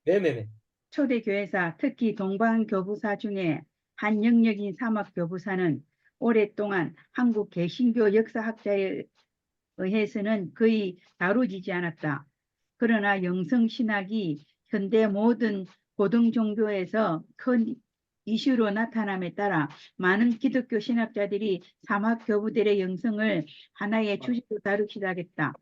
네네네. 초대 교회사, 특히 동방교부사 중에 한 영역인 사막교부사는 오랫동안 한국 개신교 역사학자에 의해서는 거의 다루지지 않았다. 그러나 영성신학이 현대 모든 고등 종교에서 큰 이슈로 나타남에 따라 많은 기독교 신학자들이 사막교부들의 영성을 하나의 주제로 다루기 시작했다.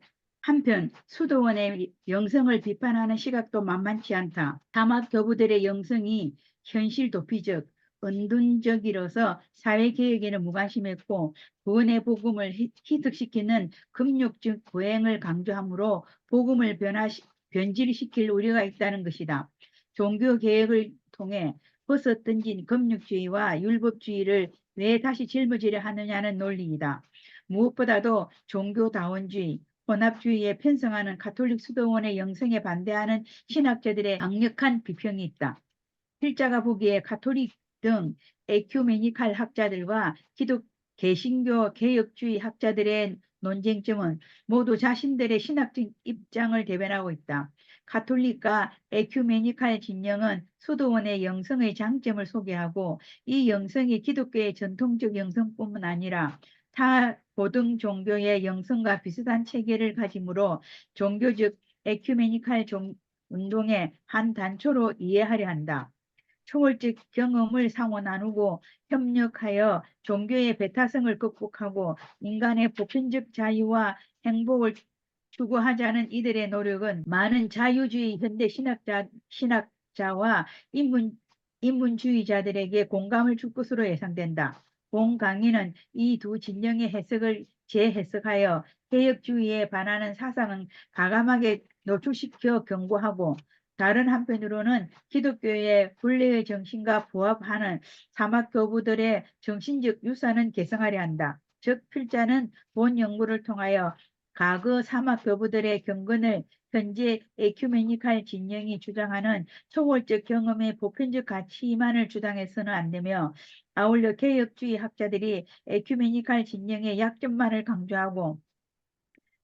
한편 수도원의 영성을 비판하는 시각도 만만치 않다. 사막교부들의 영성이 현실 도피적, 은둔적이로서 사회개혁에는 무관심했고 구원의 복음을 희석시키는 금욕적 보행을 강조하므로 복음을 변질시킬 우려가 있다는 것이다. 종교개혁을 통해 벗어던진 금욕주의와 율법주의를 왜 다시 짊어지려 하느냐는 논리이다. 무엇보다도 종교다원주의, 혼합주의에 편성하는 가톨릭 수도원의 영성에 반대하는 신학자들의 강력한 비평이 있다. 필자가 보기에 가톨릭 등 에큐메니칼 학자들과 개신교 개혁주의 학자들의 논쟁점은 모두 자신들의 신학적 입장을 대변하고 있다. 가톨릭과 에큐메니칼 진영은 수도원의 영성의 장점을 소개하고 이 영성이 기독교의 전통적 영성뿐만 아니라 타 고등 종교의 영성과 비슷한 체계를 가지므로 종교적 에큐메니칼 운동의 한 단초로 이해하려 한다. 초월적 경험을 상호 나누고 협력하여 종교의 배타성을 극복하고 인간의 보편적 자유와 행복을 추구하자는 이들의 노력은 많은 자유주의 현대 신학자와 인문주의자들에게 공감을 줄 것으로 예상된다. 본 강의는 이 두 진영의 해석을 재해석하여 개혁주의에 반하는 사상은 가감하게 노출시켜 경고하고 다른 한편으로는 기독교의 본래의 정신과 부합하는 사막교부들의 정신적 유산은 개성하려 한다. 즉 필자는 본 연구를 통하여 과거 사막교부들의 경건을 현재 에큐메니칼 진영이 주장하는 초월적 경험의 보편적 가치만을 주장해서는 안 되며 아울러 개혁주의 학자들이 에큐메니칼 진영의 약점만을 강조하고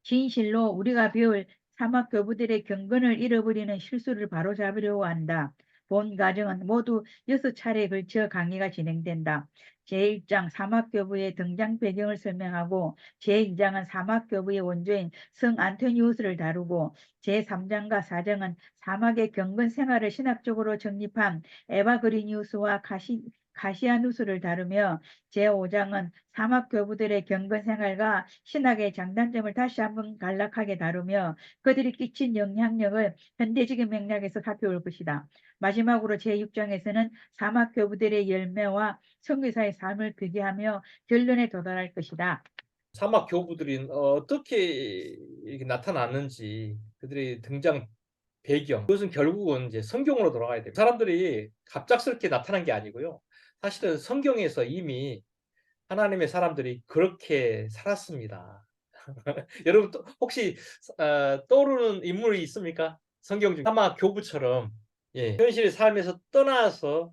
진실로 우리가 배울 사막교부들의 경건을 잃어버리는 실수를 바로잡으려고 한다. 본 과정은 모두 6차례에 걸쳐 강의가 진행된다. 제1장 사막교부의 등장 배경을 설명하고 제2장은 사막교부의 원조인 성 안토니우스를 다루고 제3장과 4장은 사막의 경건 생활을 신학적으로 정립한 에바그리니우스와 가시아누스를 다루며 제5장은 사막교부들의 경건 생활과 신학의 장단점을 다시 한번 간략하게 다루며 그들이 끼친 영향력을 현대적인 맥락에서 살펴볼 것이다. 마지막으로 제6장에서는 사막교부들의 열매와 선교사의 삶을 비교하며 결론에 도달할 것이다. 사막 교부들이 어떻게 이렇게 나타났는지 그들의 등장 배경 그것은 결국은 이제 성경으로 돌아가야 됩니다. 사람들이 갑작스럽게 나타난 게 아니고요. 사실은 성경에서 이미 하나님의 사람들이 그렇게 살았습니다. 여러분 혹시 떠오르는 인물이 있습니까? 성경 중 사막 교부처럼 현실의 삶에서 떠나서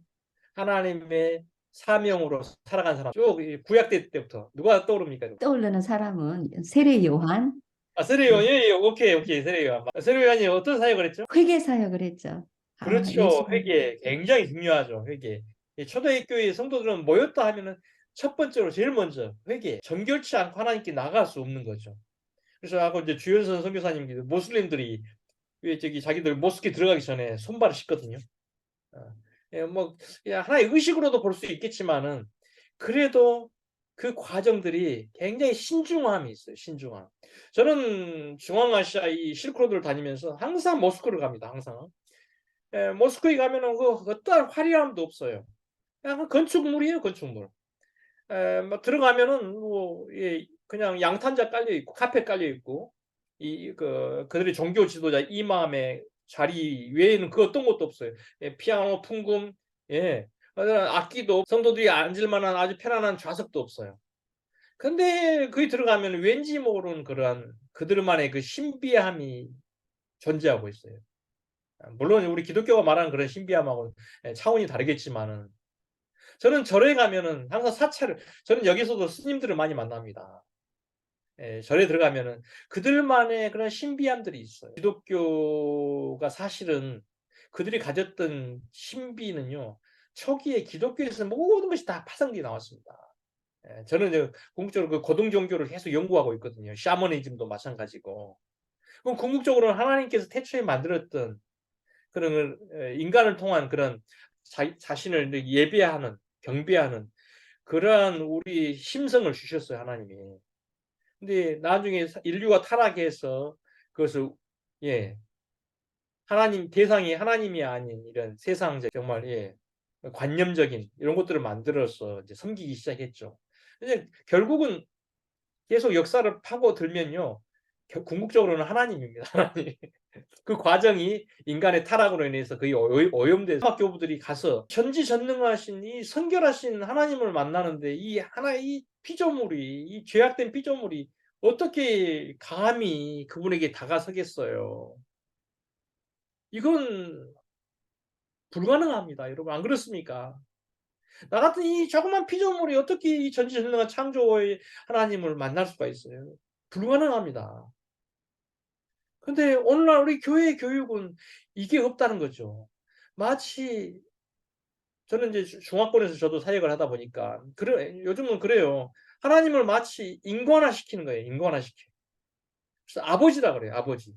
하나님의 사명으로 살아간 사람 쭉 구약 때부터 누가 떠오릅니까? 떠오르는 사람은 세례 요한, 세례요한, 예, 오케이, 세례요한. 세례요한이 어떤 사역을 했죠? 회개 사역을 했죠. 예수 그렇죠. 회개. 굉장히 중요하죠, 회개. 초대교회 성도들은 모였다 하면은 첫 번째로 제일 먼저 회개. 정결치 않고 하나님께 나갈 수 없는 거죠. 그래서 아까 이제 주연선 선교사님 모슬림들이 왜 저기 자기들 모스크에 들어가기 전에 손발을 씻거든요. 어. 뭐 하나의 의식으로도 볼 수 있겠지만은 그래도 그 과정들이 굉장히 신중함이 있어요. 신중함. 저는 중앙아시아 이 실크로드를 다니면서 항상 모스크를 갑니다. 항상. 모스크에 가면은 그 어떠한 화려함도 없어요. 그냥 건축물이에요. 건축물. 뭐 들어가면은 뭐 그냥 양탄자 깔려 있고 카페 깔려 있고 그들의 종교 지도자 이맘의 자리 외에는 그 어떤 것도 없어요. 피아노 풍금, 악기도 성도들이 앉을 만한 아주 편안한 좌석도 없어요. 근데 거기 들어가면 왠지 모르는 그러한 그들만의 그 신비함이 존재하고 있어요. 물론 우리 기독교가 말하는 그런 신비함하고 차원이 다르겠지만은 저는 절에 가면은 항상 저는 여기서도 스님들을 많이 만납니다. 절에 들어가면은 그들만의 그런 신비함들이 있어요. 기독교가 사실은 그들이 가졌던 신비는요, 초기에 기독교에서 모든 것이 다 파생되어 나왔습니다. 저는 이제 궁극적으로 그 고등 종교를 계속 연구하고 있거든요. 샤머니즘도 마찬가지고. 그럼 궁극적으로는 하나님께서 태초에 만들었던 그런 인간을 통한 그런 자신을 예배하는, 경배하는 그러한 우리 심성을 주셨어요, 하나님이. 근데 나중에 인류가 타락해서 그것을 하나님 대상이 하나님이 아닌 이런 세상적 정말 관념적인 이런 것들을 만들어서 이제 섬기기 시작했죠. 근데 결국은 계속 역사를 파고들면요, 궁극적으로는 하나님입니다. 하나님. 그 과정이 인간의 타락으로 인해서 거의 오염돼서 교부들이 가서 전지전능하신 이 선결하신 하나님을 만나는데 이 피조물이, 이 죄악된 피조물이 어떻게 감히 그분에게 다가서겠어요? 이건 불가능합니다, 여러분. 안 그렇습니까? 나 같은 이 조그만 피조물이 어떻게 이 전지전능한 창조의 하나님을 만날 수가 있어요? 불가능합니다. 근데 오늘날 우리 교회의 교육은 이게 없다는 거죠. 마치 저는 이제 중화권에서 저도 사역을 하다 보니까 요즘은 그래요. 하나님을 마치 인간화시키는 거예요. 인간화시켜. 그래서 아버지라 그래요. 아버지.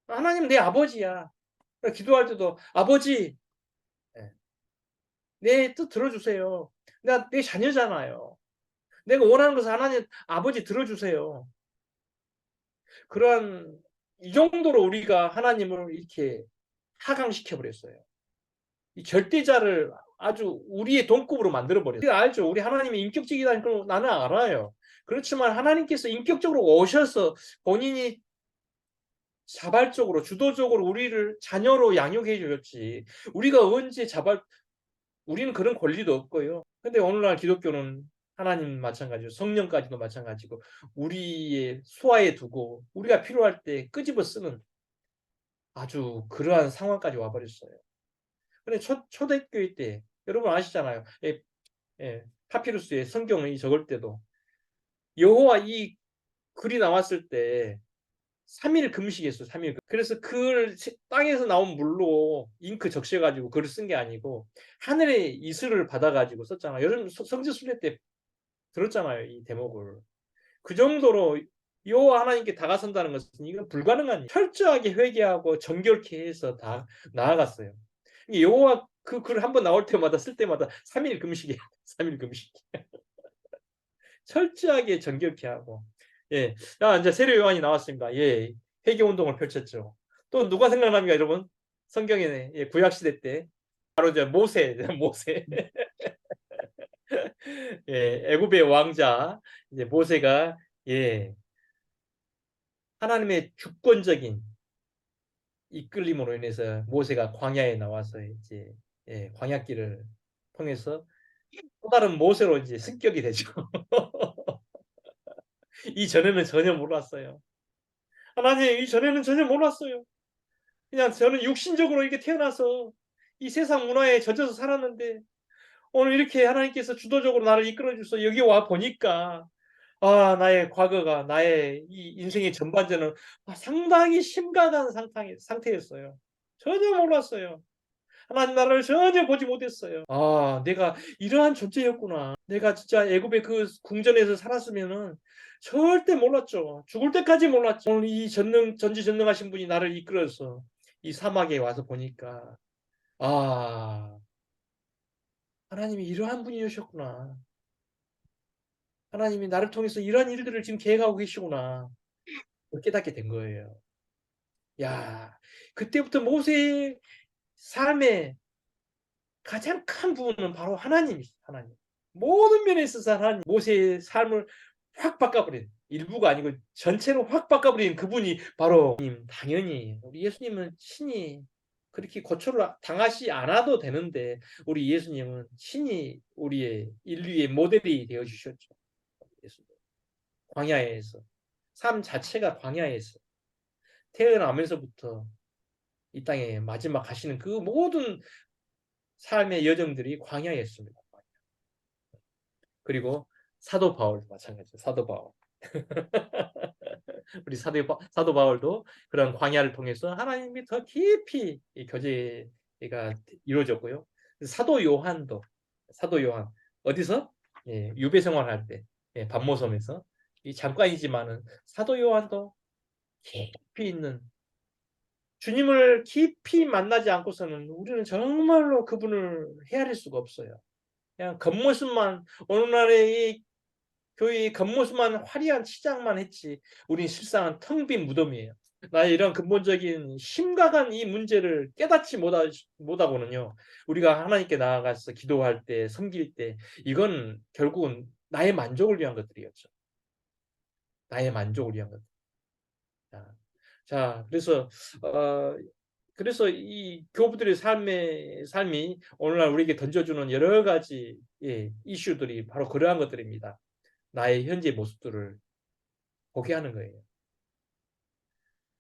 하나님 내 아버지야. 기도할 때도 아버지, 내 뜻 들어주세요. 내가 내 자녀잖아요. 내가 원하는 것을 하나님 아버지 들어주세요. 그러한 이 정도로 우리가 하나님을 이렇게 하강시켜 버렸어요. 이 절대자를 아주 우리의 동급으로 만들어 버렸어요. 우리가 알죠. 우리 하나님이 인격적이다는 걸 나는 알아요. 그렇지만 하나님께서 인격적으로 오셔서 본인이 자발적으로 주도적으로 우리를 자녀로 양육해 주셨지. 우리가 언제 우리는 그런 권리도 없고요. 근데 오늘날 기독교는 하나님 마찬가지고 성령까지도 마찬가지고 우리의 수하에 두고 우리가 필요할 때 끄집어 쓰는 아주 그러한 상황까지 와버렸어요. 근데 초대교회 때 여러분 아시잖아요. 파피루스에 성경을 적을 때도 여호와 이 글이 나왔을 때 3일 금식했어요. 3일. 그래서 그걸 땅에서 나온 물로 잉크 적셔가지고 글을 쓴 게 아니고 하늘의 이슬을 받아가지고 썼잖아요. 요즘 성지순례 때 들었잖아요. 이 대목을. 그 정도로 여호와 하나님께 다가선다는 것은 이건 불가능한 일. 철저하게 회개하고 정결케 해서 다 나아갔어요. 여호와 그 글 한 번 나올 때마다 쓸 때마다 3일 금식이에요. 3일 금식. 철저하게 정결케 하고. 이제 세례 요한이 나왔습니다. 회개 운동을 펼쳤죠. 또 누가 생각납니까, 여러분? 성경에 구약 시대 때 바로 이제 모세. 애굽의 왕자 이제 모세가 하나님의 주권적인 이끌림으로 인해서 모세가 광야에 나와서 이제 광야길을 통해서 또 다른 모세로 이제 승격이 되죠. 이전에는 전혀 몰랐어요. 하나님, 이전에는 전혀 몰랐어요. 그냥 저는 육신적으로 이렇게 태어나서 이 세상 문화에 젖어서 살았는데 오늘 이렇게 하나님께서 주도적으로 나를 이끌어 주셔서 여기 와 보니까 나의 과거가 나의 이 인생의 전반전은 상당히 심각한 상태였어요. 전혀 몰랐어요. 하나님 나라를 전혀 보지 못했어요. 내가 이러한 존재였구나. 내가 진짜 애굽의 그 궁전에서 살았으면은 절대 몰랐죠. 죽을 때까지 몰랐죠. 오늘 이 전지전능하신 분이 나를 이끌어서 이 사막에 와서 보니까 하나님이 이러한 분이셨구나. 하나님이 나를 통해서 이러한 일들을 지금 계획하고 계시구나. 깨닫게 된 거예요. 야, 그때부터 모세의 삶의 가장 큰 부분은 바로 하나님이시죠. 하나님. 모든 면에 있어서 하나님, 모세의 삶을 확 바꿔버린, 일부가 아니고 전체로 확 바꿔버린 그분이 바로 당연히 우리 예수님은 친히 그렇게 고초를 당하시 않아도 되는데 우리 예수님은 친히 우리의 인류의 모델이 되어 주셨죠. 예수님. 광야에서 삶 자체가 광야에서 태어나면서부터 이 땅에 마지막 가시는 그 모든 삶의 여정들이 광야였습니다. 그리고 사도 바울 마찬가지죠. 사도 바울. 우리 사도 바울도 그런 광야를 통해서 하나님이 더 깊이 이 교제가 이루어졌고요. 사도 요한 어디서 유배 생활할 때 밤모섬에서 이 잠깐이지만은 사도 요한도 깊이 있는 주님을 깊이 만나지 않고서는 우리는 정말로 그분을 헤아릴 수가 없어요. 그냥 겉모습만 오늘날의 이 교회의 겉모습만 화려한 치장만 했지 우린 실상은 텅 빈 무덤이에요. 나의 이런 근본적인 심각한 이 문제를 깨닫지 못하고는요. 우리가 하나님께 나아가서 기도할 때 섬길 때 이건 결국은 나의 만족을 위한 것들이었죠. 나의 만족을 위한 것들. 자, 그래서 이 교부들의 삶이 오늘날 우리에게 던져주는 여러 가지 이슈들이 바로 그러한 것들입니다. 나의 현재 모습들을 보게 하는 거예요.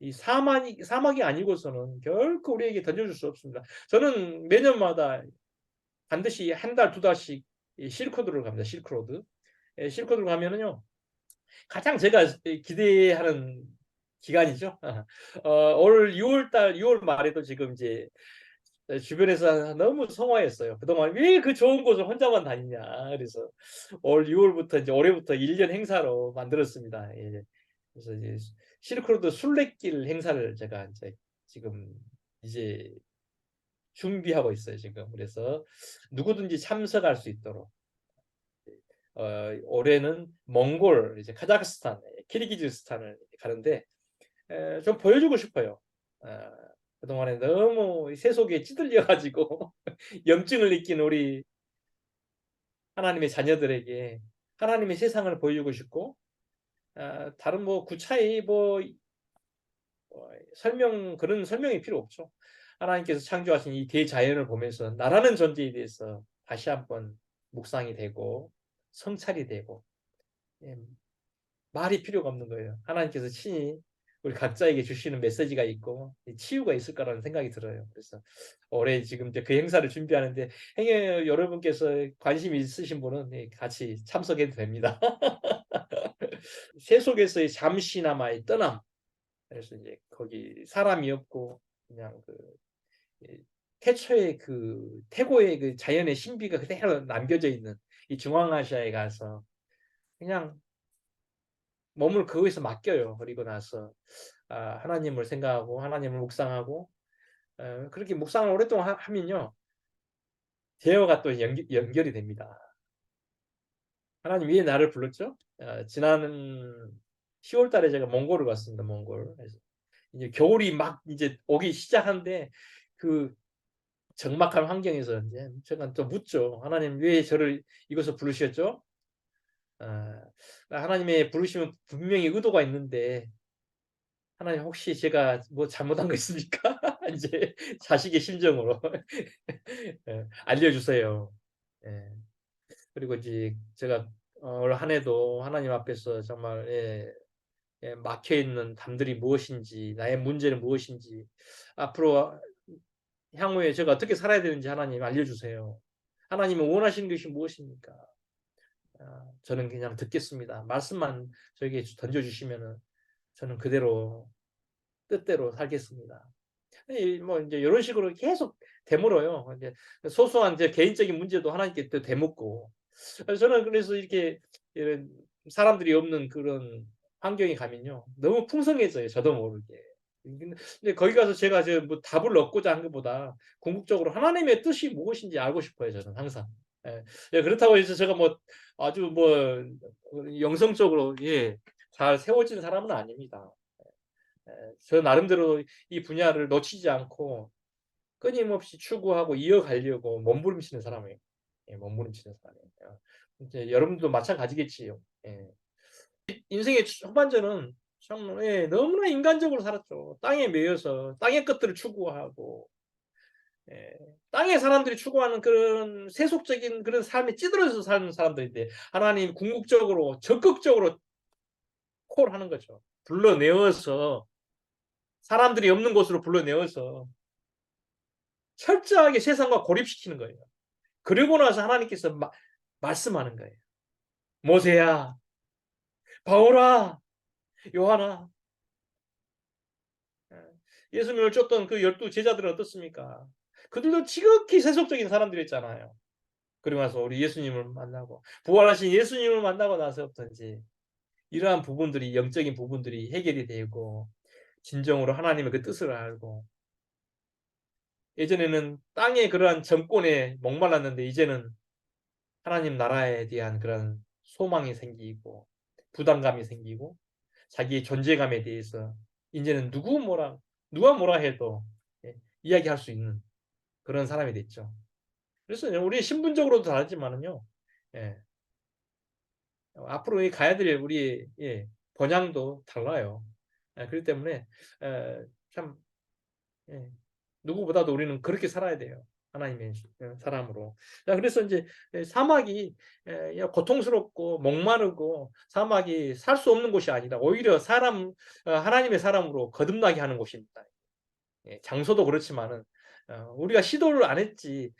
이 사막이 아니고서는 결코 우리에게 던져줄 수 없습니다. 저는 매년마다 반드시 한 달, 두 달씩 실크로드를 갑니다. 실크로드를 가면은요. 가장 제가 기대하는 기간이죠. 올 6월 말에도 지금 이제 주변에서 너무 성화했어요. 그동안 왜 그 좋은 곳을 혼자만 다니냐. 그래서 올 6월부터 이제 올해부터 1년 행사로 만들었습니다. 그래서 이제 실크로드 순례길 행사를 제가 이제 지금 이제 준비하고 있어요. 지금 그래서 누구든지 참석할 수 있도록 올해는 몽골 이제 카자흐스탄, 키르기즈스탄을 가는데 좀 보여주고 싶어요. 그동안에 너무 세속에 찌들려 가지고 염증을 느낀 우리 하나님의 자녀들에게 하나님의 세상을 보여주고 싶고 다른 뭐 구차히 그런 설명이 필요 없죠. 하나님께서 창조하신 이 대자연을 보면서 나라는 존재에 대해서 다시 한번 묵상이 되고 성찰이 되고 말이 필요가 없는 거예요. 하나님께서 친히 우리 각자에게 주시는 메시지가 있고 치유가 있을 거라는 생각이 들어요. 그래서 올해 지금 이제 그 행사를 준비하는데 행여 여러분께서 관심 있으신 분은 같이 참석해도 됩니다. 세속에서의 잠시나마의 떠남. 그래서 이제 거기 사람이 없고 그냥 태초의 그 태고의 그 자연의 신비가 그대로 남겨져 있는 이 중앙아시아에 가서 그냥 몸을 그거에서 맡겨요. 그리고 나서 하나님을 생각하고 하나님을 묵상하고 그렇게 묵상을 오랫동안 하면요. 대화가 또 연결이 됩니다. 하나님 왜 나를 불렀죠? 지난 10월 달에 제가 몽골을 갔습니다. 몽골. 그래서 이제 겨울이 막 이제 오기 시작한데 그 적막한 환경에서 이제 제가 또 묻죠. 하나님 왜 저를 이곳에 부르셨죠? 하나님의 부르시면 분명히 의도가 있는데 하나님 혹시 제가 뭐 잘못한 거 있습니까? 이제 자식의 심정으로 알려주세요. 예. 그리고 이제 제가 올 한 해도 하나님 앞에서 정말 막혀 있는 담들이 무엇인지 나의 문제는 무엇인지 앞으로 향후에 제가 어떻게 살아야 되는지 하나님 알려주세요. 하나님이 원하시는 것이 무엇입니까? 저는 그냥 듣겠습니다. 말씀만 저에게 던져주시면은 저는 그대로 뜻대로 살겠습니다. 뭐 이제 이런 식으로 계속 되물어요. 이제 소소한 이제 개인적인 문제도 하나님께 또 되묻고 저는 그래서 이렇게 이런 사람들이 없는 그런 환경에 가면요 너무 풍성해져요. 저도 모르게. 근데 거기 가서 제가 뭐 답을 얻고자 한 것보다 궁극적으로 하나님의 뜻이 무엇인지 알고 싶어요. 저는 항상. 그렇다고 해서 제가 뭐 아주 뭐 영성적으로 잘 세워진 사람은 아닙니다. 저 나름대로 이 분야를 놓치지 않고 끊임없이 추구하고 이어가려고 몸부림치는 사람이에요. 몸부림치는 사람이에요. 이제 여러분도 마찬가지겠지요. 인생의 후반전은 참 너무나 인간적으로 살았죠. 땅에 매여서 땅의 것들을 추구하고 땅의 사람들이 추구하는 그런 세속적인 그런 삶에 찌들어서 사는 사람들인데 하나님 궁극적으로 적극적으로 콜하는 거죠. 불러내어서 사람들이 없는 곳으로 불러내어서 철저하게 세상과 고립시키는 거예요. 그리고 나서 하나님께서 말씀하는 거예요. 모세야, 바울아, 요한아, 예수님을 쫓던 그 12 제자들은 어떻습니까? 그들도 지극히 세속적인 사람들이었잖아요. 그리고 나서 우리 예수님을 만나고 부활하신 예수님을 만나고 나서부터인지 이러한 부분들이 영적인 부분들이 해결이 되고 진정으로 하나님의 그 뜻을 알고 예전에는 땅의 그러한 정권에 목말랐는데 이제는 하나님 나라에 대한 그런 소망이 생기고 부담감이 생기고 자기의 존재감에 대해서 이제는 누가 뭐라 해도 이야기할 수 있는 그런 사람이 됐죠. 그래서 우리 신분적으로도 다르지만은요. 예, 앞으로 가야 될 우리 번향도 달라요. 그렇기 때문에 참 누구보다도 우리는 그렇게 살아야 돼요. 하나님의 사람으로. 자, 그래서 이제 사막이 고통스럽고 목마르고 사막이 살 수 없는 곳이 아니라 오히려 하나님의 사람으로 거듭나게 하는 곳입니다. 장소도 그렇지만은 우리가 시도를 안 했지.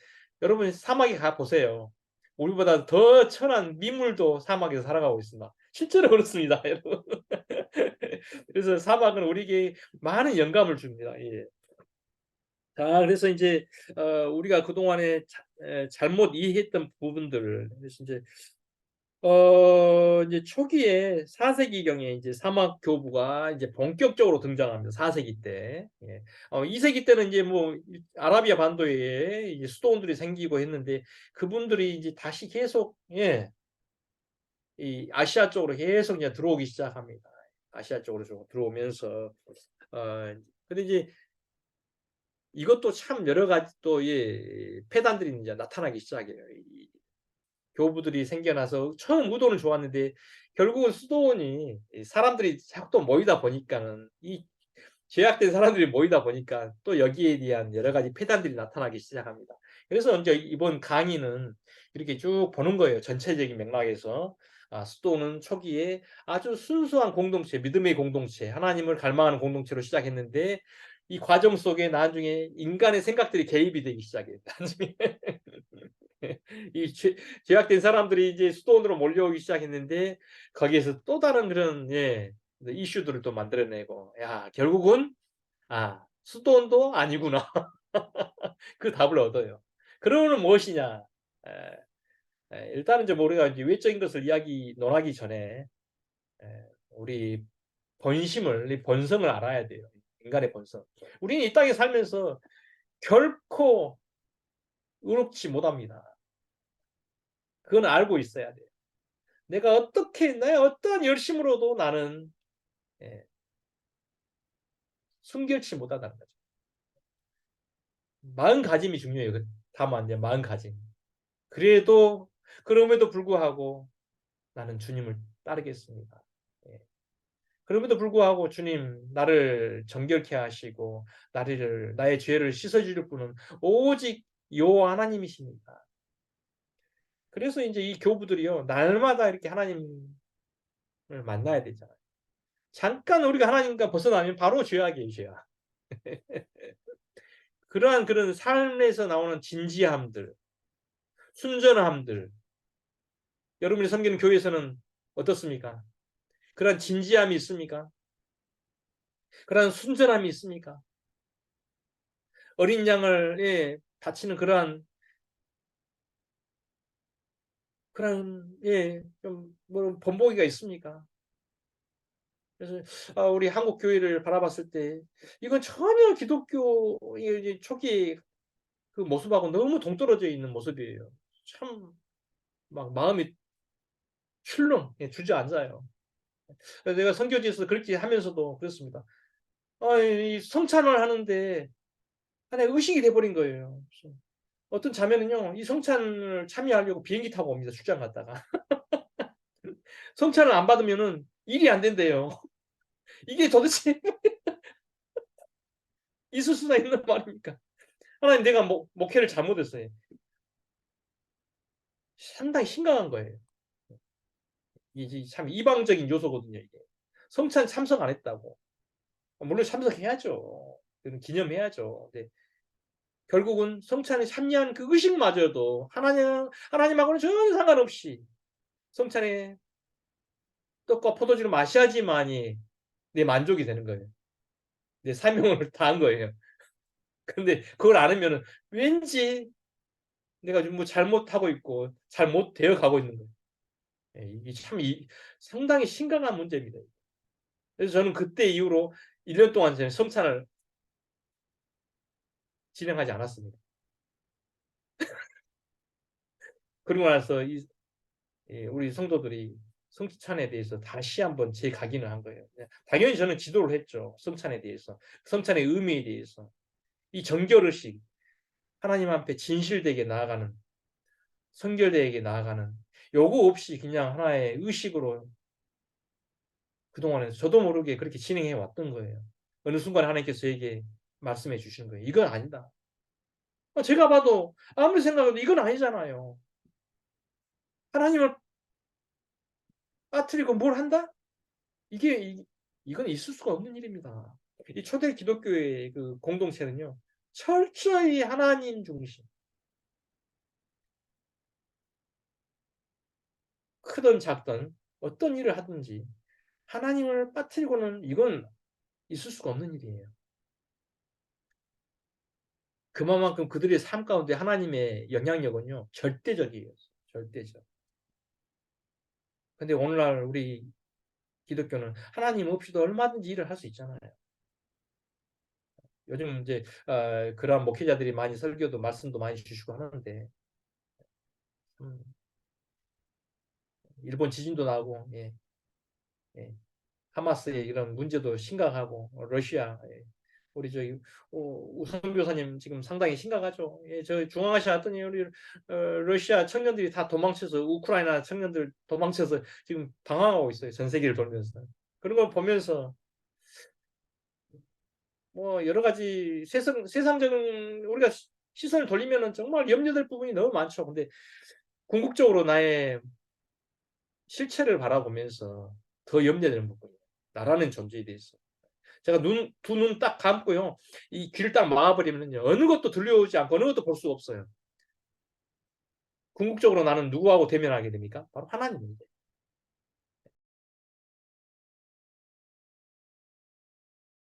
여러분 사막에 가 보세요. 우리보다 더 천한 미물도 사막에서 살아가고 있습니다. 실제로 그렇습니다, 여러분. 그래서 사막은 우리에게 많은 영감을 줍니다. 예. 자, 그래서 이제 우리가 그동안에 잘못 이해했던 부분들을 그래서 이제 초기에 4세기경에 이제 사막 교부가 이제 본격적으로 등장합니다. 4세기 때. 2세기 때는 이제 뭐 아라비아 반도에 이제 수도원들이 생기고 했는데 그분들이 이제 다시 계속 이 아시아 쪽으로 계속 이제 들어오기 시작합니다. 아시아 쪽으로 좀 들어오면서 근데 이제 이것도 참 여러 가지 또 폐단들이 이제 나타나기 시작해요. 교부들이 생겨나서 처음 의도는 좋았는데 결국은 수도원이 사람들이 자꾸 또 모이다 보니까는 이 제약된 사람들이 모이다 보니까 또 여기에 대한 여러 가지 폐단들이 나타나기 시작합니다. 그래서 이제 이번 강의는 이렇게 쭉 보는 거예요. 전체적인 맥락에서. 수도는 초기에 아주 순수한 공동체, 믿음의 공동체, 하나님을 갈망하는 공동체로 시작했는데 이 과정 속에 나중에 인간의 생각들이 개입이 되기 시작해요. 나중에 이 죄악된 사람들이 이제 수도원으로 몰려오기 시작했는데 거기에서 또 다른 그런 이슈들을 또 만들어내고 야 결국은 수도원도 아니구나. 그 답을 얻어요. 그러면 무엇이냐? 일단은 이제 우리가 이제 외적인 것을 논하기 전에 우리 이 본성을 알아야 돼요. 인간의 본성. 우리는 이 땅에 살면서 결코 의롭지 못합니다. 그건 알고 있어야 돼요. 내가 어떠한 열심으로도 나는 순결치 못하다는 거죠. 마음가짐이 중요해요. 다만 이제 마음가짐. 그럼에도 불구하고 나는 주님을 따르겠습니다. 그럼에도 불구하고 주님 나를 정결케 하시고 나의 죄를 씻어줄 분은 오직 여호와 하나님이십니다. 그래서 이제 이 교부들이요 날마다 이렇게 하나님을 만나야 되잖아요. 잠깐 우리가 하나님과 벗어나면 바로 죄악이에요, 죄악. 그런 삶에서 나오는 진지함들, 순전함들. 여러분이 섬기는 교회에서는 어떻습니까? 그런 진지함이 있습니까? 그런 순전함이 있습니까? 어린 양을 바치는 그런 좀 본보기가 있습니까? 그래서 우리 한국 교회를 바라봤을 때 이건 전혀 기독교 초기 그 모습하고 너무 동떨어져 있는 모습이에요. 참 막 마음이 출렁 주저앉아요. 내가 선교지에서 그렇게 하면서도 그렇습니다. 이 성찬을 하는데 하나의 의식이 돼버린 거예요. 어떤 자매는요, 이 성찬을 참여하려고 비행기 타고 옵니다. 출장 갔다가. 성찬을 안 받으면은 일이 안 된대요. 이게 도대체 있을 수나 있는 말입니까? 하나님, 내가 목회를 잘못했어요. 상당히 심각한 거예요. 이게 참 이방적인 요소거든요, 이게. 성찬 참석 안 했다고. 물론 참석해야죠. 기념해야죠. 근데 결국은 성찬에 참여한 그 의식마저도 하나님하고는 전혀 상관없이 성찬에 떡과 포도주를 마셔야지만이 내 만족이 되는 거예요. 내 사명을 다한 거예요. 근데 그걸 안 하면은 왠지 내가 좀 뭐 잘못하고 있고 잘못 되어 가고 있는 거예요. 예, 이게 참 상당히 심각한 문제입니다. 그래서 저는 그때 이후로 1년 동안 저는 성찬을 진행하지 않았습니다. 그러고 나서 우리 성도들이 성찬에 대해서 다시 한번 재각인을 한 거예요. 당연히 저는 지도를 했죠. 성찬에 대해서, 성찬의 의미에 대해서, 이 정결의식, 하나님 앞에 진실되게 나아가는, 성결되게 나아가는, 요거 없이 그냥 하나의 의식으로 그동안에 저도 모르게 그렇게 진행해 왔던 거예요. 어느 순간 하나님께서 저에게 말씀해 주시는 거예요. 이건 아니다. 제가 봐도 아무리 생각해도 이건 아니잖아요. 하나님을 빠뜨리고 뭘 한다? 이건 있을 수가 없는 일입니다. 이 초대 기독교의 그 공동체는요, 철저히 하나님 중심. 크든 작든 어떤 일을 하든지 하나님을 빠뜨리고는 이건 있을 수가 없는 일이에요. 그만큼 그들의 삶 가운데 하나님의 영향력은요, 절대적이에요. 절대적. 근데 오늘날 우리 기독교는 하나님 없이도 얼마든지 일을 할 수 있잖아요. 요즘 이제 그러한 목회자들이 많이 설교도 말씀도 많이 주시고 하는데 일본 지진도 나고 예. 하마스의 이런 문제도 심각하고 러시아 우리 저기 우선 교사님 지금 상당히 심각하죠. 예, 저 중앙아시아 왔더니 우리 러시아 청년들이 다 도망쳐서 우크라이나 청년들 도망쳐서 지금 방황하고 있어요. 전 세계를 돌면서 그런 걸 보면서 뭐 여러 가지 세상적인 우리가 시선을 돌리면은 정말 염려될 부분이 너무 많죠. 근데 궁극적으로 나의 실체를 바라보면서 더 염려되는 부분이에요. 나라는 존재에 대해서. 제가 두 눈 딱 감고요. 이 귀를 딱 막아버리면요. 어느 것도 들려오지 않고 어느 것도 볼 수 없어요. 궁극적으로 나는 누구하고 대면하게 됩니까? 바로 하나님입니다.